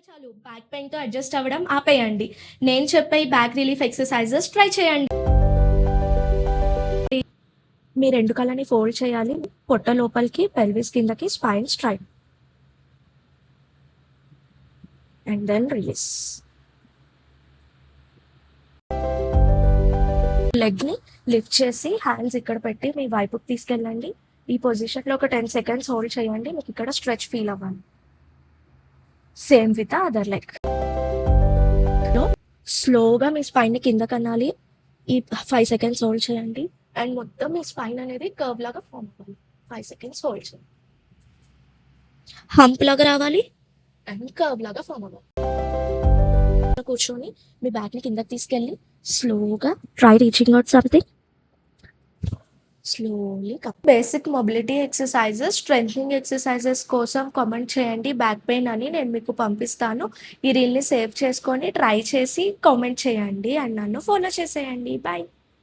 చాలు back పెయిన్తో adjust అవ్వడం ఆపేయండి. నేను చెప్పే ఈ బ్యాక్ రిలీఫ్ ఎక్సర్సైజెస్ ట్రై చేయండి. మీ రెండు కళ్ళని ఫోల్డ్ చేయాలి. పొట్ట లోపలికి, పెల్విస్ కిందకి, spine straight and then release. లెగ్ని లిఫ్ట్ చేసి హ్యాండ్స్ ఇక్కడ పెట్టి మీ వైపుకి తీసుకెళ్ళండి. ఈ పొజిషన్లో ఒక 10 seconds హోల్డ్ చేయండి. మీకు ఇక్కడ స్ట్రెచ్ ఫీల్ అవ్వాలి. Same with other leg. స్లోగా మీ స్పైన్ని కింద కనాలి. ఈ 5 seconds హోల్డ్ చేయండి అండ్ మొత్తం మీ స్పైన్ అనేది కర్వ్ లాగా ఫామ్ అవ్వాలి. 5 seconds హోల్డ్ చేయండి. హంప్ లాగా రావాలి అండ్ కర్వ్ లాగా ఫామ్ అవ్వాలి. కూర్చొని మీ బ్యాక్ని కిందకి తీసుకెళ్ళి స్లోగా try reaching out something. Slowly basic mobility exercises, strengthening exercises కోసం కామెంట్ చేయండి బ్యాక్ పెయిన్ అని. నేను మీకు పంపిస్తాను. ఈ రీల్ని సేవ్ చేసుకొని ట్రై చేసి కామెంట్ చేయండి అండ్ నన్ను ఫాలో చేసేయండి. బాయ్.